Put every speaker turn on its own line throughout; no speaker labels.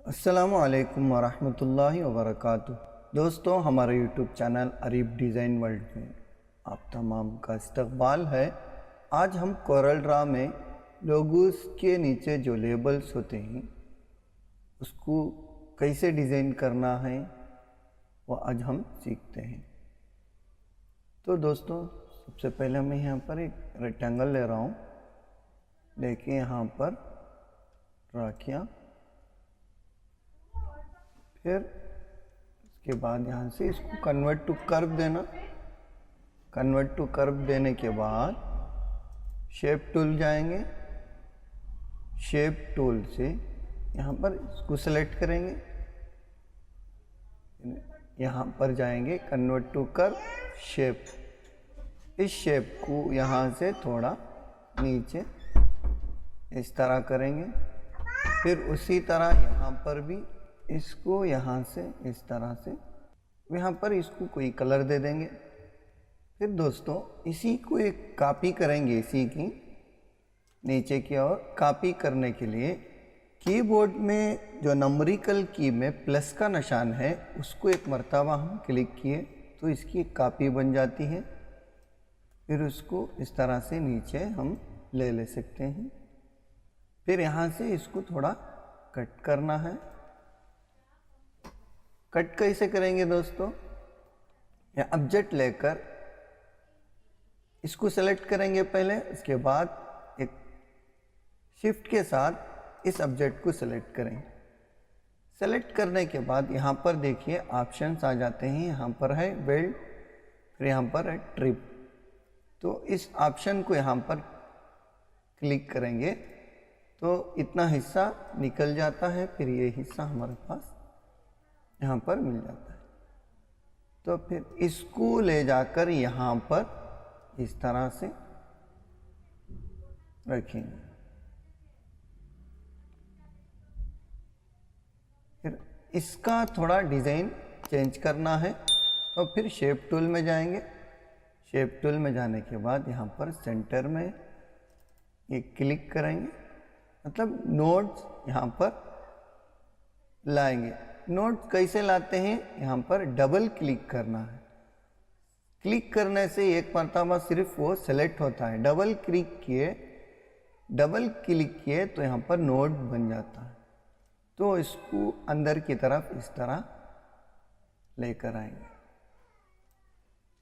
अस्सलामु अलैकुम वरहमतुल्लाहि वबरकातुह। दोस्तों, हमारे YouTube channel Areeb design world में आप तमाम का इस्तकबाल है। आज हम कोरल ड्रा में लोगोस के नीचे जो लेबल्स होते हैं उसको कैसे डिज़ाइन करना है वो आज हम सीखते हैं। तो दोस्तों, सबसे पहले मैं यहाँ पर एक रेक्टेंगल ले रहा हूँ। देखिए यहाँ पर ड्रा किया, फिर उसके बाद यहाँ से इसको कन्वर्ट टू कर्व देना। कन्वर्ट टू कर्व देने के बाद शेप टूल जाएंगे। शेप टूल से यहाँ पर इसको सेलेक्ट करेंगे। यहाँ पर जाएंगे कन्वर्ट टू कर्व शेप। इस शेप को यहाँ से थोड़ा नीचे इस तरह करेंगे। फिर उसी तरह यहाँ पर भी इसको यहाँ से इस तरह से, यहाँ पर इसको कोई कलर दे देंगे। फिर दोस्तों, इसी को एक कॉपी करेंगे। इसी की नीचे की ओर कॉपी करने के लिए कीबोर्ड में जो नंबरिकल की में प्लस का निशान है उसको एक मर्तबा हम क्लिक किए तो इसकी एक कॉपी बन जाती है। फिर उसको इस तरह से नीचे हम ले सकते हैं। फिर यहाँ से इसको थोड़ा कट करना है। कट कैसे करेंगे दोस्तों? या ऑब्जेक्ट लेकर इसको सेलेक्ट करेंगे पहले, उसके बाद एक शिफ्ट के साथ इस ऑब्जेक्ट को सेलेक्ट करेंगे। सेलेक्ट करने के बाद यहाँ पर देखिए ऑप्शंस आ जाते हैं। यहाँ पर है वेल्ड, फिर यहाँ पर है ट्रिप। तो इस ऑप्शन को यहाँ पर क्लिक करेंगे तो इतना हिस्सा निकल जाता है। फिर ये हिस्सा हमारे पास यहाँ पर मिल जाता है। तो फिर इसको ले जाकर यहाँ पर इस तरह से रखेंगे। फिर इसका थोड़ा डिज़ाइन चेंज करना है तो फिर शेप टूल में जाएंगे। शेप टूल में जाने के बाद यहाँ पर सेंटर में ये क्लिक करेंगे, मतलब नोड्स यहाँ पर लाएंगे। नोट कैसे लाते हैं? यहाँ पर डबल क्लिक करना है। क्लिक करने से एक मर्तबा सिर्फ वो सेलेक्ट होता है। डबल क्लिक किए तो यहाँ पर नोट बन जाता है। तो इसको अंदर की तरफ इस तरह लेकर आएंगे।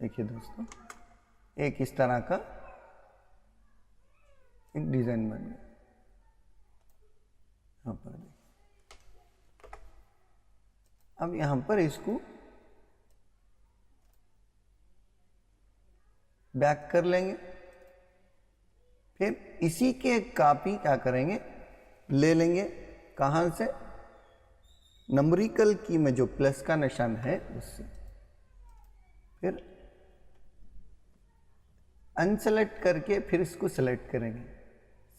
देखिए दोस्तों, एक इस तरह का एक डिज़ाइन बन गया। यहाँ पर देखिए, अब यहाँ पर इसको बैक कर लेंगे। फिर इसी के कॉपी क्या करेंगे, ले लेंगे। कहाँ से? नंबरिकल की में जो प्लस का निशान है उससे। फिर अनसेलेक्ट करके फिर इसको सेलेक्ट करेंगे।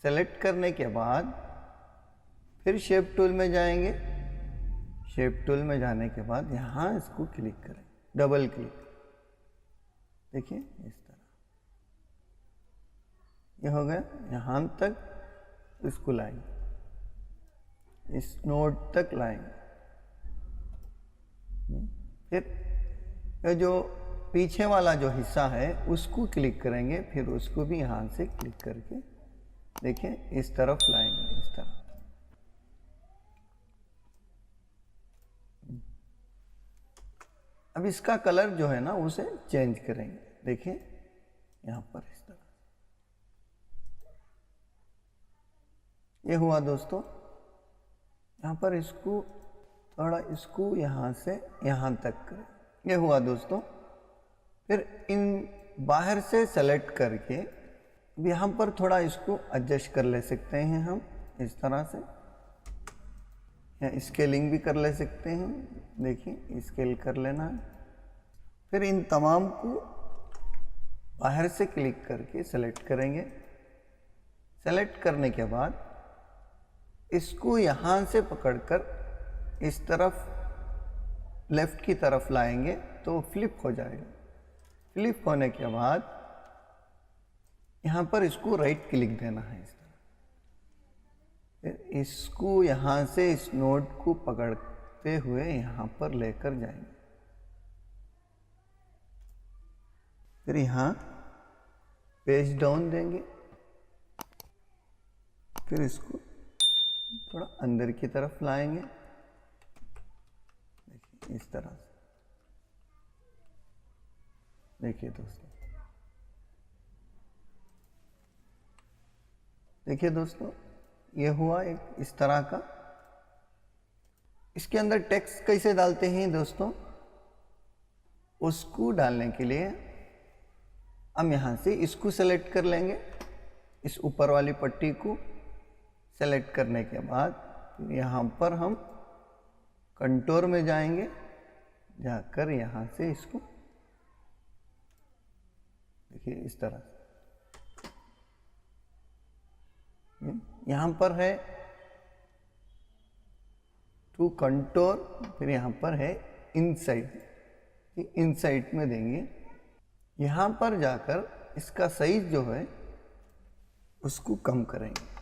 सेलेक्ट करने के बाद फिर शेप टूल में जाएंगे। शेप टूल में जाने के बाद यहाँ इसको क्लिक करें, डबल क्लिक। देखिए इस तरह ये हो गया। यहाँ तक इसको लाएंगे, इस नोड तक लाएंगे। फिर ये जो पीछे वाला जो हिस्सा है उसको क्लिक करेंगे। फिर उसको भी यहाँ से क्लिक करके देखिए इस तरफ लाएंगे, इस तरह। अब इसका कलर जो है ना उसे चेंज करेंगे। देखिए यहाँ पर इस तरह ये हुआ दोस्तों। यहाँ पर इसको थोड़ा इसको यहाँ से यहाँ तक करें। ये हुआ दोस्तों। फिर इन बाहर से सेलेक्ट करके यहाँ पर थोड़ा इसको एडजस्ट कर ले सकते हैं हम इस तरह से, या स्केलिंग भी कर ले सकते हैं। देखिए स्केल कर लेना है। फिर इन तमाम को बाहर से क्लिक करके सेलेक्ट करेंगे। सेलेक्ट करने के बाद इसको यहाँ से पकड़कर इस तरफ लेफ्ट की तरफ लाएंगे तो फ्लिप हो जाएगा। फ्लिप होने के बाद यहाँ पर इसको राइट क्लिक देना है इस तरह। फिर इसको यहाँ से इस नोड को पकड़ते हुए यहाँ पर लेकर जाएंगे। फिर यहाँ पेज डाउन देंगे। फिर इसको थोड़ा अंदर की तरफ लाएंगे, देखिए इस तरह से। देखिए दोस्तों, देखिए दोस्तों, ये हुआ एक इस तरह का। इसके अंदर टेक्स्ट कैसे डालते हैं दोस्तों, उसको डालने के लिए हम यहाँ से इसको सेलेक्ट कर लेंगे। इस ऊपर वाली पट्टी को सेलेक्ट करने के बाद यहाँ पर हम कंटूर में जाएंगे, जाकर यहाँ से इसको देखिए इस तरह से। यहाँ पर है टू कंटूर, फिर यहाँ पर है इनसाइड, इनसाइड में देंगे। यहाँ पर जाकर इसका साइज जो है उसको कम करेंगे।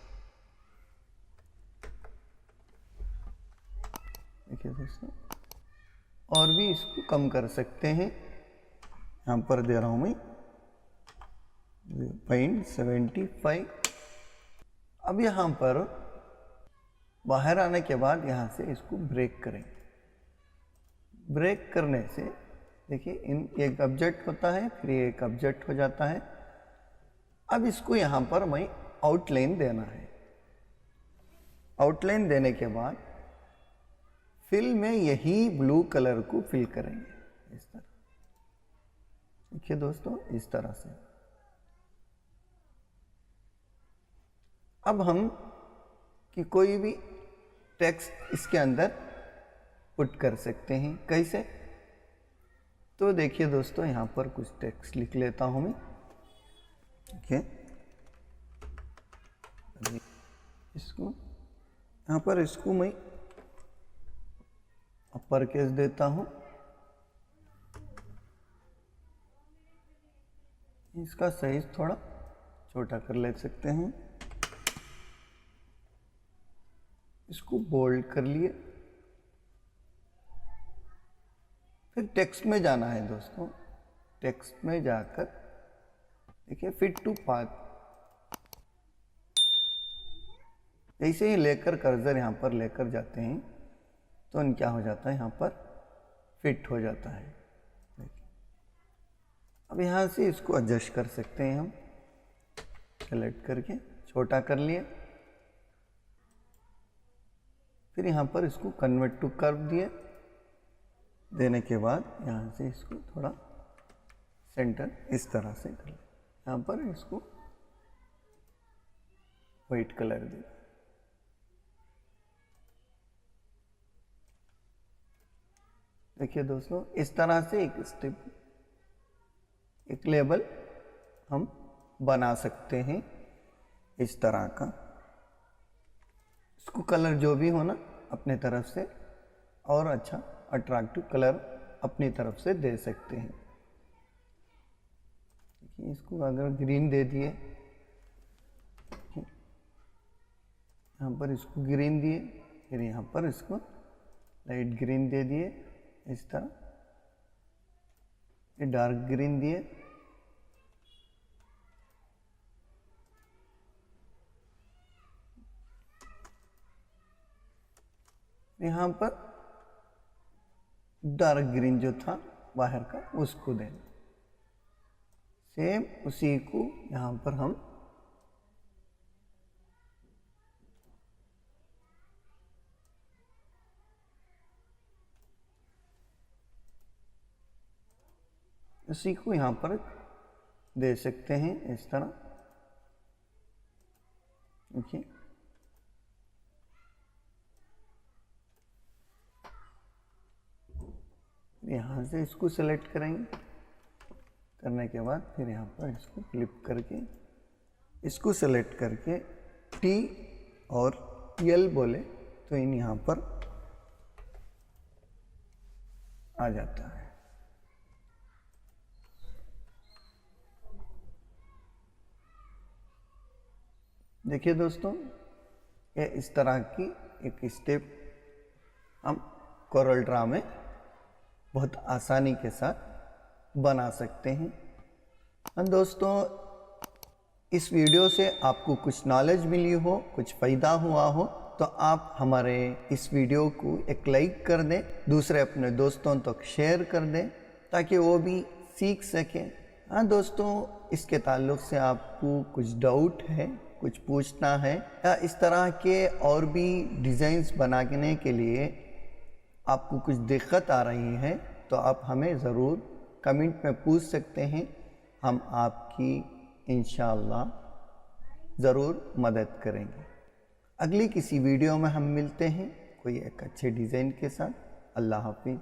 देखिए दोस्तों, और भी इसको कम कर सकते हैं। यहाँ पर दे रहा हूँ मैं 0.75। अब यहाँ पर बाहर आने के बाद यहाँ से इसको ब्रेक करेंगे। ब्रेक करने से देखिए इन एक ऑब्जेक्ट होता है, फिर एक ऑब्जेक्ट हो जाता है। अब इसको यहाँ पर मैं आउटलाइन देना है। आउटलाइन देने के बाद फिल में यही ब्लू कलर को फिल करेंगे इस तरह। देखिए दोस्तों, इस तरह से। अब हम कि कोई भी टेक्स्ट इसके अंदर पुट कर सकते हैं। कैसे? तो देखिए दोस्तों, यहाँ पर कुछ टेक्स्ट लिख लेता हूँ मैं। देखिए इसको यहाँ पर इसको मैं अपर केस देता हूँ। इसका साइज थोड़ा छोटा कर ले सकते हैं। इसको बोल्ड कर लिए। फिर टेक्स्ट में जाना है दोस्तों। टेक्स्ट में जाकर देखिए फिट टू पाथ, जैसे ही लेकर कर्सर यहाँ पर लेकर जाते हैं तो क्या हो जाता है, यहाँ पर फिट हो जाता है। देखिए अब यहाँ से इसको एडजस्ट कर सकते हैं हम, सेलेक्ट करके छोटा कर लिए। फिर यहाँ पर इसको कन्वर्ट टू कर्व दिए। देने के बाद यहाँ से इसको थोड़ा सेंटर इस तरह से कर ले। यहाँ पर इसको वाइट कलर दिया। देखिए दोस्तों, इस तरह से एक स्टेप, एक लेबल हम बना सकते हैं इस तरह का। इसको कलर जो भी हो ना अपने तरफ से और अच्छा अट्रैक्टिव कलर अपनी तरफ से दे सकते हैं। देखिए इसको अगर ग्रीन दे दिए, यहाँ पर इसको ग्रीन दिए, फिर यहाँ पर इसको लाइट ग्रीन दे दिए इस तरह, ये डार्क ग्रीन दिए। यहाँ पर डार्क ग्रीन जो था बाहर का उसको देना। सेम उसी को यहाँ पर हम उसी को यहाँ पर दे सकते हैं इस तरह। देखिए यहाँ से इसको सेलेक्ट करेंगे। करने के बाद फिर यहाँ पर इसको फ्लिप करके इसको सेलेक्ट करके टी और एल बोले तो इन यहाँ पर आ जाता है। देखिए दोस्तों, ये इस तरह की एक स्टेप हम कोरल ड्रा में बहुत आसानी के साथ बना सकते हैं। और दोस्तों, इस वीडियो से आपको कुछ नॉलेज मिली हो, कुछ फ़ायदा हुआ हो, तो आप हमारे इस वीडियो को एक लाइक कर दें, दूसरे अपने दोस्तों तक शेयर कर दें ताकि वो भी सीख सकें। हाँ दोस्तों, इसके ताल्लुक़ से आपको कुछ डाउट है, कुछ पूछना है या इस तरह के और भी डिज़ाइंस बनाने के लिए आपको कुछ दिक्कत आ रही है तो आप हमें ज़रूर कमेंट में पूछ सकते हैं। हम आपकी इंशाअल्लाह ज़रूर मदद करेंगे। अगली किसी वीडियो में हम मिलते हैं कोई एक अच्छे डिज़ाइन के साथ। अल्लाह हाफिज़।